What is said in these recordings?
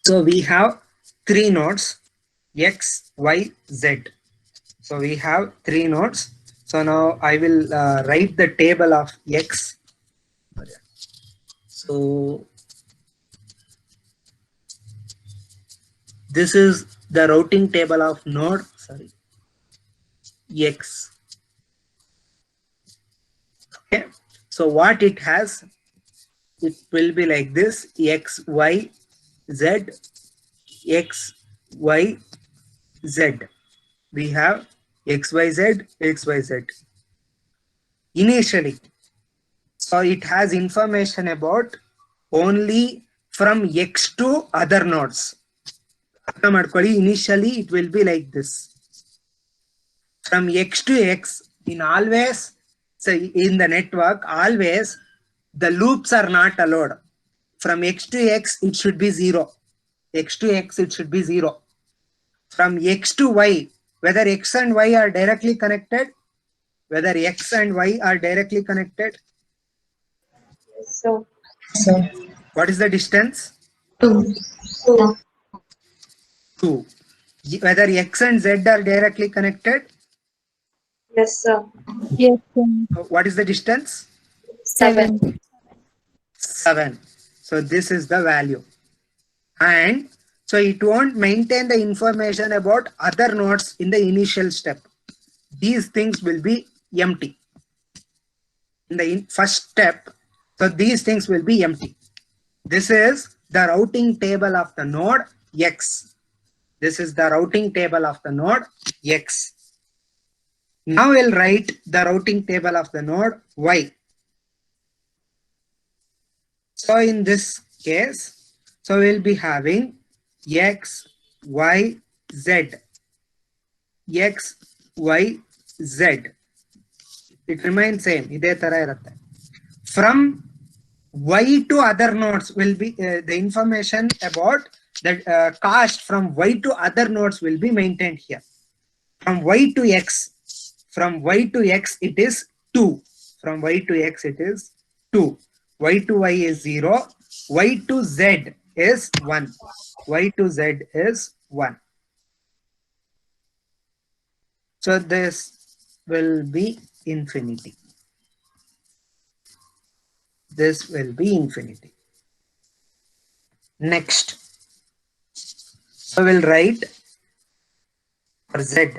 So we have three nodes X, Y, Z. So we have three nodes. So now I will write the table of X. So this is the routing table of node, sorry, X. Okay. So what it has, it will be like this: X, Y, Z, X, Y, Z. We have X, Y, Z, X, Y, Z. Initially, so it has information about only from X to other nodes. Initially, it will be like this. From X to X, in always, so in the network, always the loops are not allowed. From X to X, it should be 0. X to X, it should be 0. From X to Y, whether X and Y are directly connected, whether X and Y are directly connected. So So What is the distance? 2. 2. Whether X and Z are directly connected. yes, sir. Yes, sir. What is the distance? 7. 7. So this is the value. And so it won't maintain the information about other nodes in the initial step. These things will be empty. In the first step, so these things will be empty. This is the routing table of the node X. This is the routing table of the node X. Now we'll write the routing table of the node Y. So in this case, so we'll be having X, Y, Z. X, Y, Z. It remains same. Ide tara irutte. From Y to other nodes will be the information about the cost from Y to other nodes will be maintained here. From Y to X, it is 2. From Y to X it is 2. Y to Y is 0. Y to Z is 1. Y to Z is 1. So this will be infinity. This will be infinity. Next, so we'll write for Z.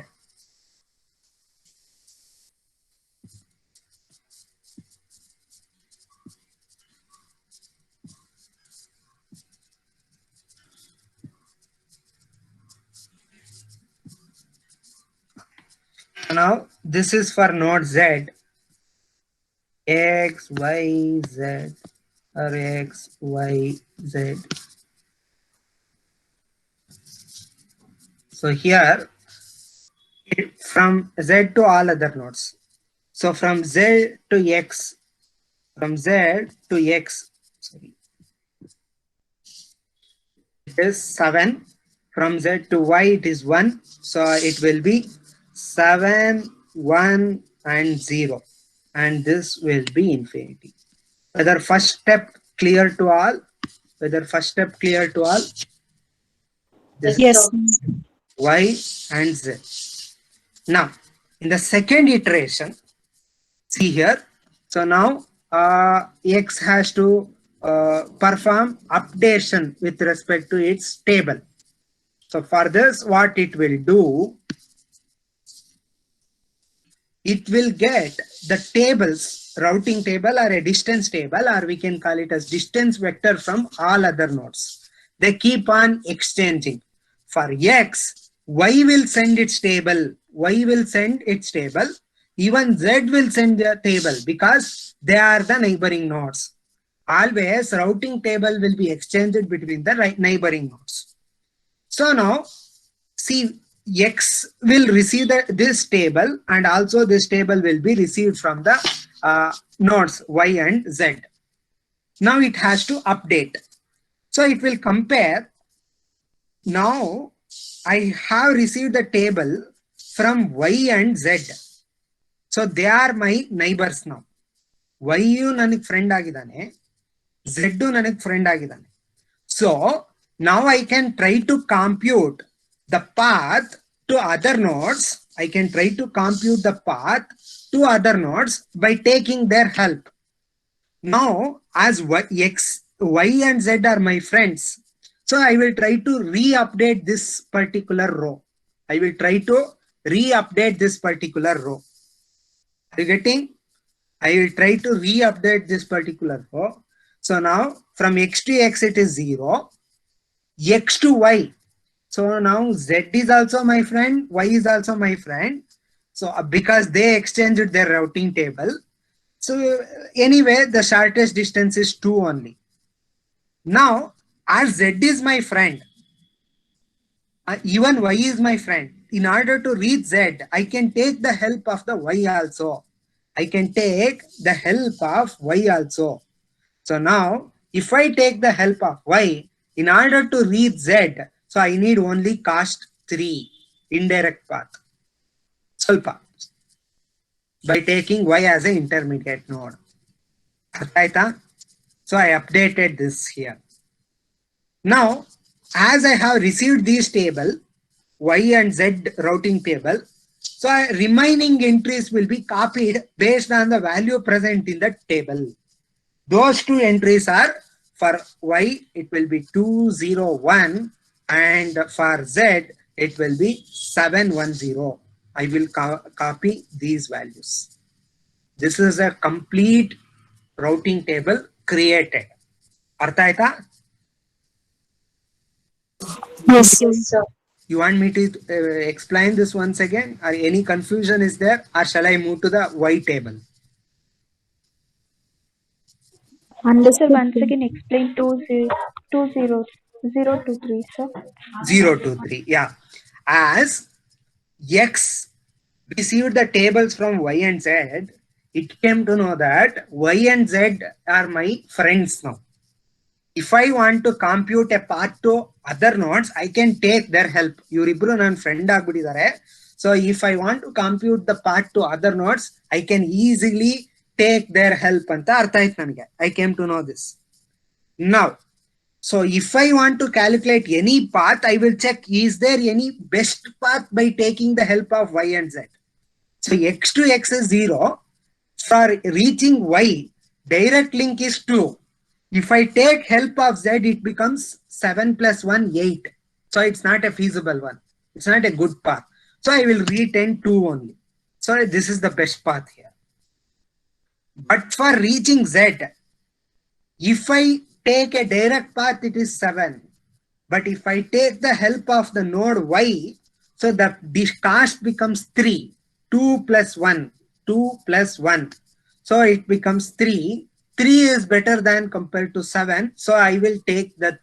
Now this is for node Z. X, Y, Z, or X, Y, Z. So here, from Z to all other nodes. So from Z to X, sorry, it is 7. From Z to Y, it is 1. So it will be 7, 1, and 0. And this will be infinity. Whether first step clear to all? Whether first step clear to all? This Yes, sir. Y and Z. Now, in the second iteration, see here. So now X has to perform updation with respect to its table. So for this, what it will do, it will get the tables, routing table or a distance table, or we can call it as distance vector from all other nodes. They keep on exchanging. For X, Y will send its table. Y will send its table. Even Z will send their table because they are the neighboring nodes. Always routing table will be exchanged between the neighboring nodes. So now, see, X will receive this table, and also this table will be received from the nodes Y and Z. Now it has to update. So it will compare. Now I have received the table from Y and Z. So they are my neighbors now. Y ನನಗೆ friend ಆಗಿದ್ದಾನೆ, Z ನನಗೆ friend ಆಗಿದ್ದಾನೆ. So Now I can try to compute the path to other nodes. I can try to compute the path to other nodes by taking their help. Now, as Y and Z are my friends, so I will try to re-update this particular row. I will try to re-update this particular row. Are you getting? I will try to re-update this particular row. So now from X to X it is 0, X to Y. So now Z is also my friend, Y is also my friend. So because they exchanged their routing table. So anyway, the shortest distance is 2 only. Now, as Z is my friend, even Y is my friend. In order to reach Z, I can take the help of the Y also. I can take the help of Y also. So now, if I take the help of Y, in order to reach Z, so I need only cost 3, indirect path. ಸ್ವಲ್ಪ. By taking Y as an intermediate node. So I updated this here. Now, as I have received these table, Y and Z routing table, so remaining entries will be copied based on the value present in the table. Those two entries are for Y, it will be 201, and for Z, it will be 710. I will copy these values. This is a complete routing table created. Artha aita? Yes, Yes, sir. You want me to explain this once again? Or any confusion is there? Or shall I move to the Y table? Sir, once again explain two zeros, 0 to 3, sir. 0 to 3. Yeah. As X received the tables from Y and Z, it came to know that Y and Z are my friends now. If I want to compute a path to other nodes, I can take their help. Ivribru nan friend agbittidare. So if I want to compute the path to other nodes, I can easily take their help anta artha aaytu nanage. I came to know this. Now, so if I want to calculate any path, I will check is there any best path by taking the help of Y and Z. So X to X is 0. For reaching Y, direct link is 2. If I take help of Z, it becomes 7 plus 1, 8. So it's not a feasible one. It's not a good path. So I will retain 2 only. So this is the best path here. But for reaching Z, if I take a direct path, it is 7. But if I take the help of the node Y, so the cost becomes 3. 2 plus 1. 2 plus 1. So it becomes 3. 3 is better than compared to 7. So I will take the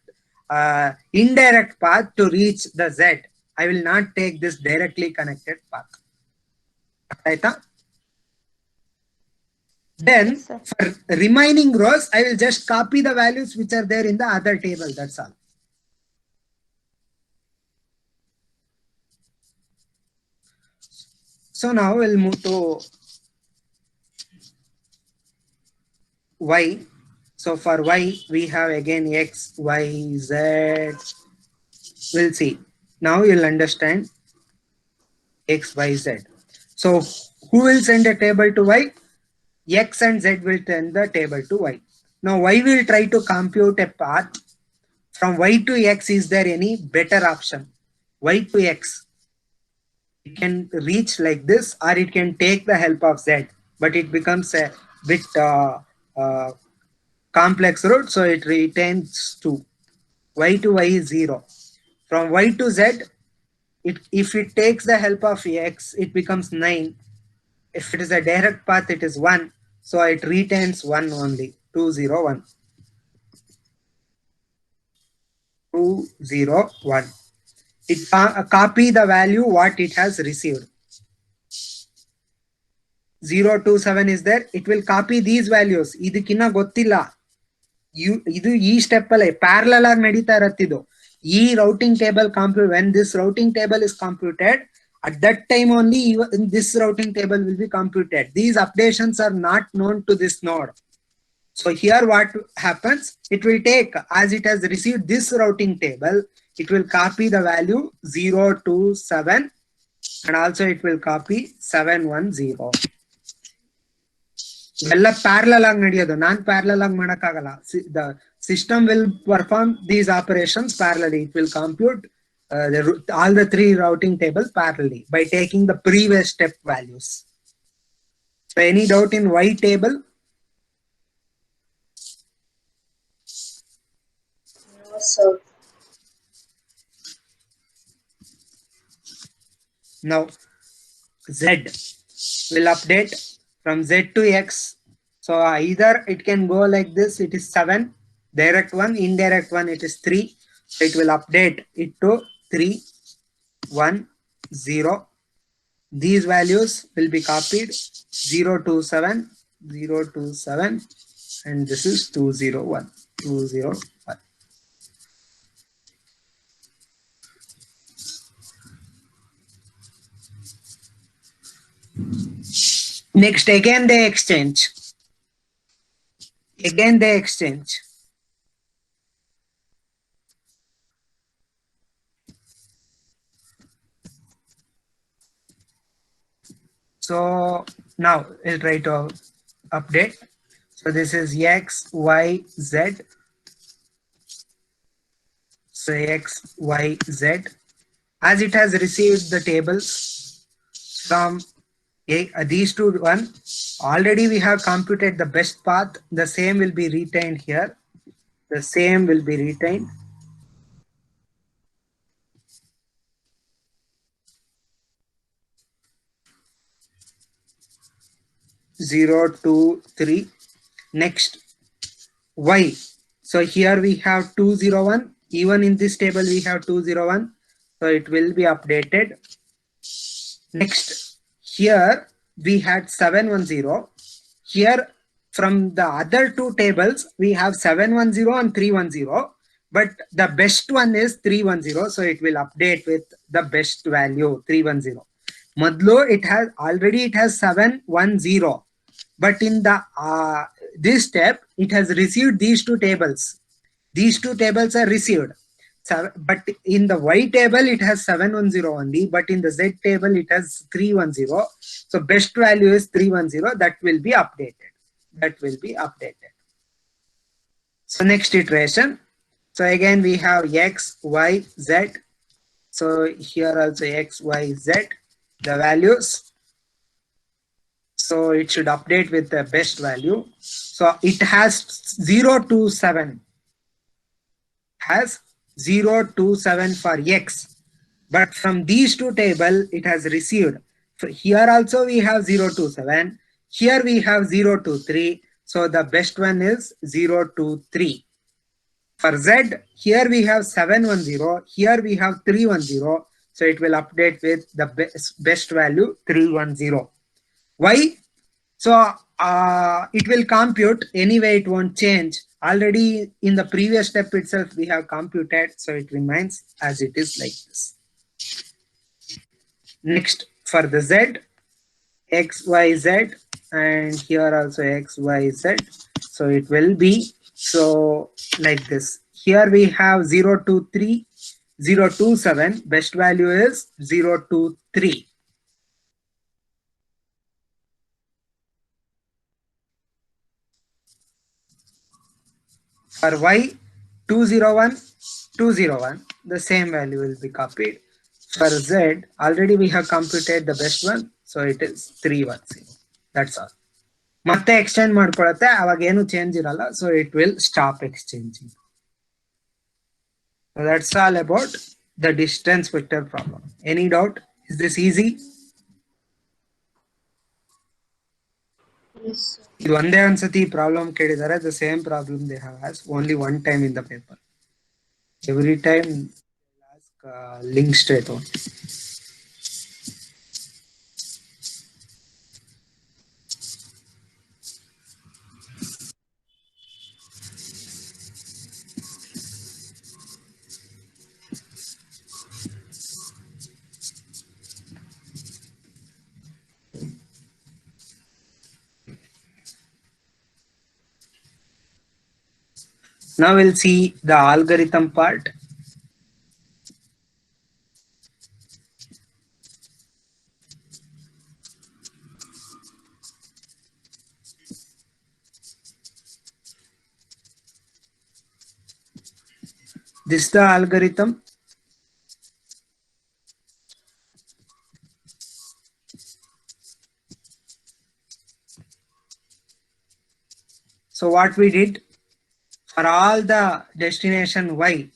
indirect path to reach the Z. I will not take this directly connected path. Right? Then for remaining rows, I will just copy the values which are there in the other table. That's all. So now we'll move to Y. So for Y, we have again X, Y, Z. We'll see. Now you'll understand X, Y, Z. So who will send a table to Y? X and Z will send the table to Y. Now Y will try to compute a path from Y to X. Is there any better option? Y to X. It can reach like this, or it can take the help of Z, but it becomes a bit complex route, so it retains 2. Y to Y is 0. From Y to Z, if it takes the help of X, it becomes 9. If it is a direct path, it is 1. So it retains 1 only. 2, 0, 1. 2, 0, 1. It copy the value what it has received. 0, 2, 7 is there. It will copy these values. Idikina gottilla. Idu ee step alle parallel agi nadita irattidu. E routing table compute, when this routing table is computed, at that time only this routing table will be computed. These updations are not known to this node. So here what happens, it will take, as it has received this routing table, it will copy the value 0 to 7 and also it will copy 710. ಎಲ್ಲ parallel ಆಗಿ ನಡೆಯೋದು, ನಾನ್ parallel ಆಗಿ ಮಾಡಕ್ಕಾಗಲ್ಲ. The system will perform these operations parallelly. It will compute all the 3 routing tables parallelly by taking the previous step values. So any doubt in Y table? No, sir. Now Z will update from Z to X. So either it can go like this, it is 7, direct one, indirect one, it is 3. So it will update it to 3, 1, 0. These values will be copied 0 to 7, 0 to 7, and this is 201, 201. Next, again they exchange. Again they exchange. So now we'll try to update. So this is X, Y, Z. So X, Y, Z. As it has received the tables from these two one, already we have computed the best path. The same will be retained here. The same will be retained. Zero, 2, 3. Next, Y. So here we have 201. Even in this table we have 201. So it will be updated. Next, here we had 710. Here from the other two tables we have 710 and 310. But the best one is 310. So it will update with the best value 310. Madlo it has 710. But in the this step, it has received these two tables. These two tables are received. So, but in the Y table, it has 710 only. But in the Z table, it has 310. So best value is 310. That will be updated. That will be updated. So next iteration. So again, we have X, Y, Z. So here also X, Y, Z. The values. So it should update with the best value. So it has 0 to 7. Has 0 to 7 for X. But from these two tables, it has received. Here also we have 0 to 7. Here we have 0 to 3. So the best one is 0 to 3. For Z, here we have 710. Here we have 310. So it will update with the best value 310. Why? So it will compute anyway, it won't change. Already in the previous step itself we have computed, so it remains as it is like this. Next, for the Z, X, Y, Z, and here also X, Y, Z. So it will be so like this. Here we have 0 to 3, 0 to 7. Best value is 0 to 3. For Y, 201, 201, the same value will be copied. For Z, already we have computed the best one, so it is 310. That's all. ಮತ್ತೆ exchange ಮಾಡ್ಕೊಳತ್ತೆ, ಅವಾಗ ಏನು change ಇರಲ್ಲ, so it will stop exchanging. So that's all about the distance vector problem. Any doubt? Is this easy? Yes, sir. ಇದು ಒಂದೇ ಒಂದ್ಸತಿ problem ಕೇಳಿದ್ದಾರೆ. The same problem they have asked only one time in the paper. Every time ask link straight on. Now we'll see the algorithm part. This is the algorithm. So what we did for all the destination Y,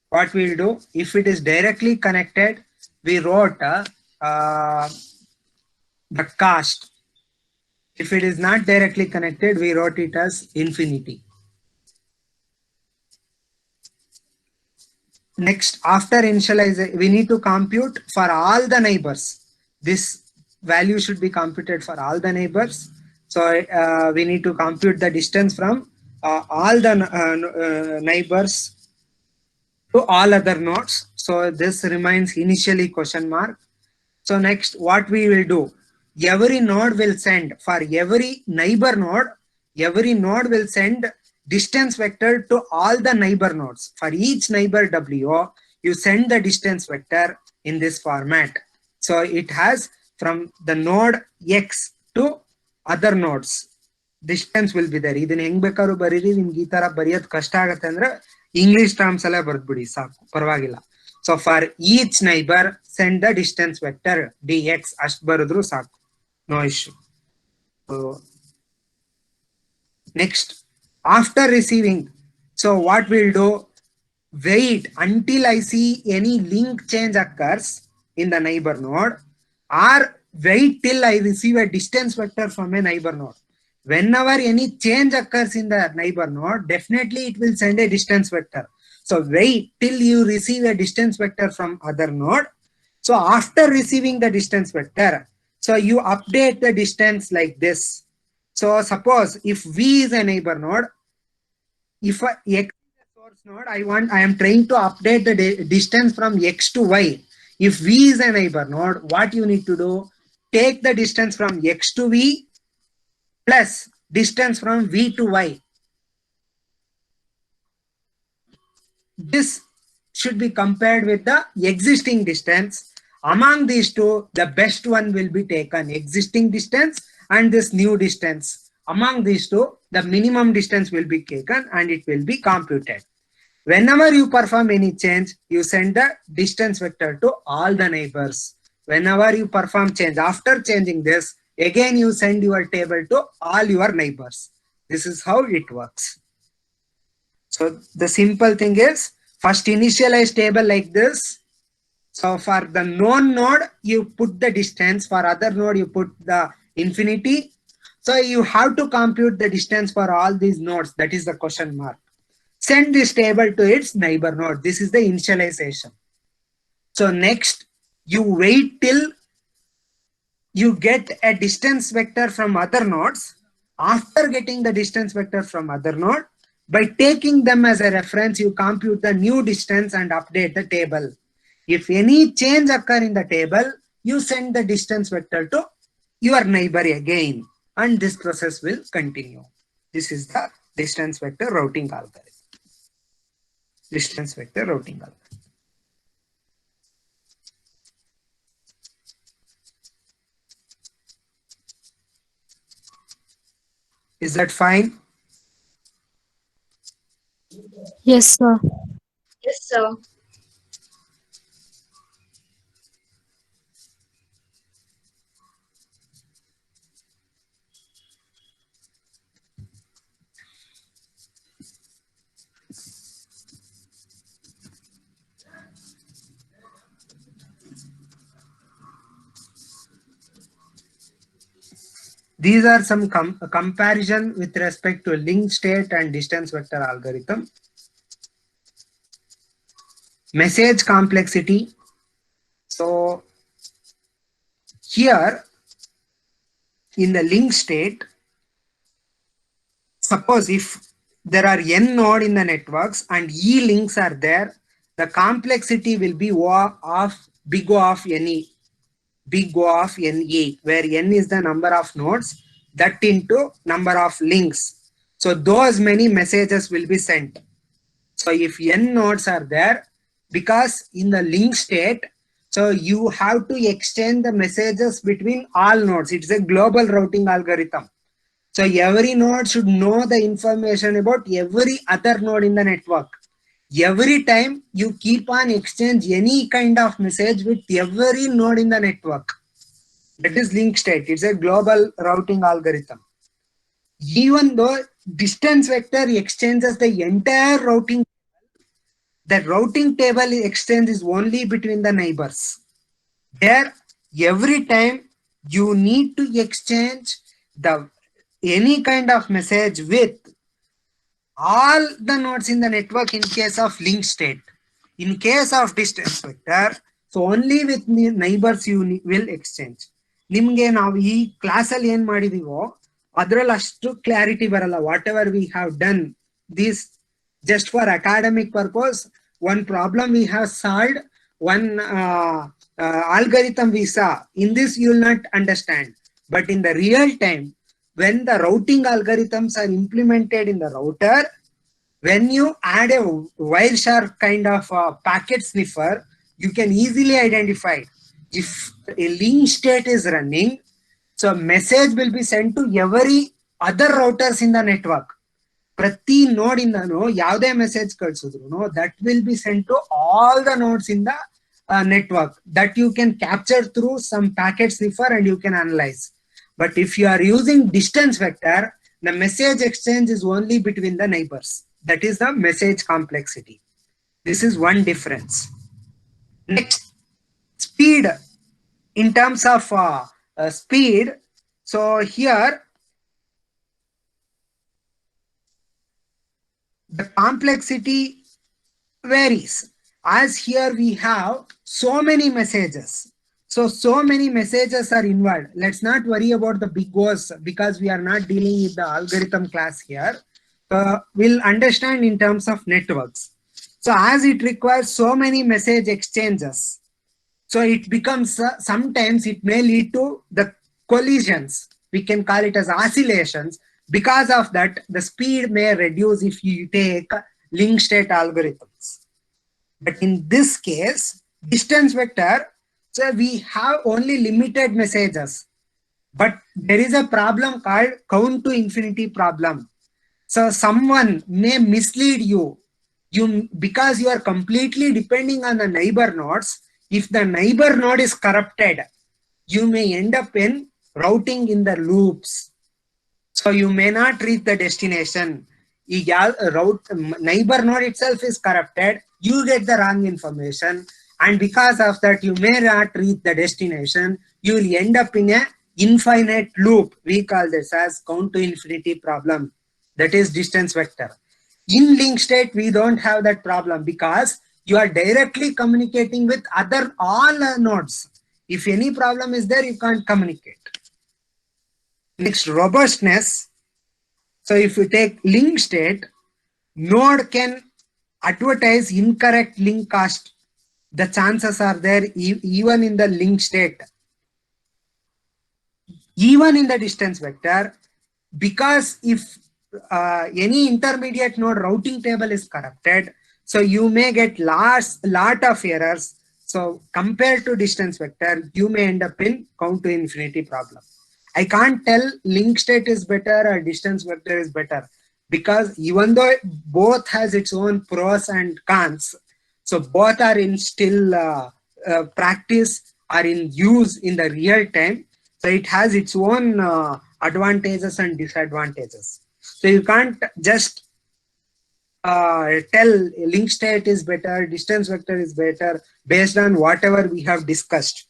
what we'll do, if it is directly connected, we wrote the cost. If it is not directly connected, we wrote it as infinity. Next, after initialization, we need to compute for all the neighbors. This value should be computed for all the neighbors. So we need to compute the distance from all the neighbors to all other nodes. So this remains initially question mark. So next, what we will do, every node will send, for every neighbor node, every node will send distance vector to all the neighbor nodes. For each neighbor W, you send the distance vector in this format. So it has from the node X to other nodes. Distance will be there. ಇದನ್ನ ಹೆಂಗ್ ಬೇಕಾದ್ರೂ ಬರೀರಿ, ನಿಮ್ಗೆ ಈ ತರ ಬರೆಯೋದು ಕಷ್ಟ ಆಗತ್ತೆ ಅಂದ್ರೆ ಇಂಗ್ಲಿಷ್ ಟರ್ಮ್ಸ್ ಎಲ್ಲ ಬರ್ದ್ಬಿಡಿ ಸಾಕು, ಪರವಾಗಿಲ್ಲ. So for each neighbor, send the distance vector dx. ಅಷ್ಟು ಬರೆದ್ರು ಸಾಕು, no issue. So next, after receiving, so what we'll do, wait until I see any link change occurs in the neighbor node, or wait till I receive a distance vector from a neighbor node. Whenever any change occurs in the neighbor node, definitely it will send a distance vector. So wait till you receive a distance vector from other node. So after receiving the distance vector, so you update the distance like this. So suppose if V is a neighbor node, if X is a source node, I am trying to update the distance from X to Y. If V is a neighbor node, what you need to do, take the distance from X to V plus distance from V to Y. This should be compared with the existing distance. Among these two, the best one will be taken, existing distance and this new distance. Among these two, the minimum distance will be taken and it will be computed. Whenever you perform any change, you send the distance vector to all the neighbors. Whenever you perform change, after changing this, again you send your table to all your neighbors. This is how it works. So the simple thing is, first initialize table like this. So for the known node, you put the distance. For other node, you put the infinity. So you have to compute the distance for all these nodes. That is the question mark. Send this table to its neighbor node. This is the initialization. So next, you wait till you get a distance vector from other nodes. After getting the distance vector from other node, by taking them as a reference, you compute the new distance and update the table. If any change occur in the table, you send the distance vector to your neighbor again, and this process will continue. This is the distance vector routing algorithm. Distance vector routing algorithm. Is that fine? Yes, sir. Yes, sir. These are some comparison with respect to linked state and distance vector algorithm. Message complexity. So here in the link state, suppose if there are n node in the networks and e links are there, the complexity will be O of big O of ne. Big O of ne, where n is the number of nodes, that into number of links. So those many messages will be sent. So if n nodes are there, because in the link state, so you have to exchange the messages between all nodes. It's a global routing algorithm. So every node should know the information about every other node in the network. Every time you keep on exchange any kind of message with every node in the network. That is link state. It's a global routing algorithm. Even though distance vector exchanges the entire routing, the routing table exchange is only between the neighbors. There, every time you need to exchange the any kind of message with all the nodes in the network in case of link state. In case of distance vector, so only with neighbors you will exchange. ನಿಮ್ಗೆ ನಾವು ಈ ಕ್ಲಾಸಲ್ಲಿ ಏನ್ ಮಾಡಿದೀವೋ ಅದ್ರಲ್ಲಿ ಅಷ್ಟು clarity ಬರಲ್ಲ. What ever we have done this just for academic purpose, one problem we have solved, one algorithm we saw. In this you will not understand, but in the real time, when the routing algorithms are implemented in the router, when you add a Wireshark kind of packet sniffer, you can easily identify if a link state is running. So message will be sent to every other routers in the network. ಪ್ರತಿ ನೋಡ್ ಇಂದನು ಯಾವುದೇ message ಕಳಿಸಿದ್ರು that will be sent to all the nodes in the network, that you can capture through some packet sniffer and you can analyze. But if you are using distance vector, the message exchange is only between the neighbors. That is the message complexity. This is one difference. Next, speed. In terms of speed, so here the complexity varies. As here we have so many messages. So many messages are involved. Let's not worry about the big O's because we are not dealing with the algorithm class here. We'll understand in terms of networks. So as it requires so many message exchanges, so it becomes, sometimes it may lead to the collisions. We can call it as oscillations. Because of that, the speed may reduce if you take link state algorithms. But in this case, distance vector, so we have only limited messages. But there is a problem called count to infinity problem. So someone may mislead you. Because you are completely depending on the neighbor nodes. If the neighbor node is corrupted, you may end up in routing in the loops. So you may not reach the destination. Neighbor node itself is corrupted, you get the wrong information, and because of that you may not reach the destination. You will end up in a infinite loop. We call this as count to infinity problem. That is distance vector. In link state, we don't have that problem because you are directly communicating with all nodes. If any problem is there, you can't communicate. Next, robustness. So if you take link state, node can advertise incorrect link cost. The chances are there even in the link state. Even in the distance vector, because if any intermediate node routing table is corrupted, so you may get lot of errors. So compared to distance vector, you may end up in count to infinity problem. I can't tell link state is better or distance vector is better, because even though both has its own pros and cons, so both are in still practice, are in use in the real time. So it has its own advantages and disadvantages. So you can't just tell link state is better, distance vector is better based on whatever we have discussed.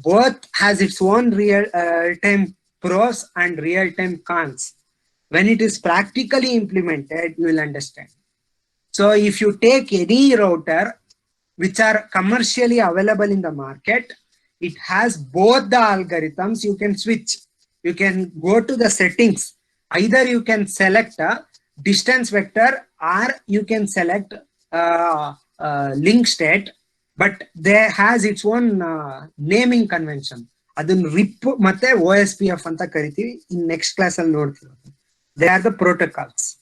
Both has its own real time pros and real time cons. When it is practically implemented, you will understand. So if you take any router which are commercially available in the market, it has both the algorithms. You can switch. You can go to the settings. Either you can select a distance vector or you can select link state. But there has its own naming convention. ಅದನ್ನ RIP ಮತ್ತೆ OSPF ಅಂತ ಕರಿತೀವಿ. In next class ಅಲ್ಲಿ ನೋಡ್ತೀವಿ. They are the protocols.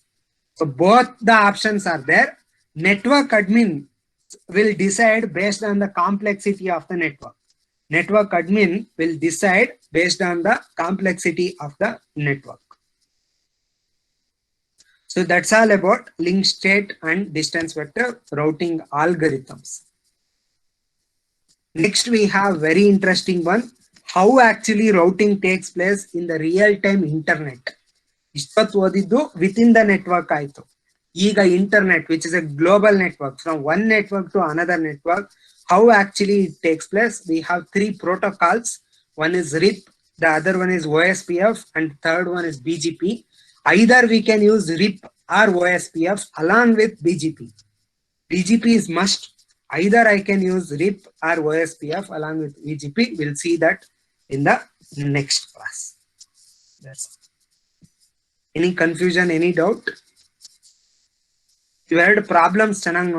So both the options are there. Network admin will decide based on the complexity of the network. Network admin will decide based on the complexity of the network. So that's all about link state and distance vector routing algorithms. Next, we have very interesting one. How actually routing takes place in the real-time internet. Ishwat odidu within the network aito. Iga internet, which is a global network, from one network to another network, how actually it takes place. We have three protocols. One is RIP, the other one is OSPF, and third one is BGP. Either we can use RIP or OSPF along with BGP. BGP is must. Either I can use RIP or OSPF along with BGP. We'll see that in the next class. That's it. Any confusion, any doubt? You had problems, Chanang.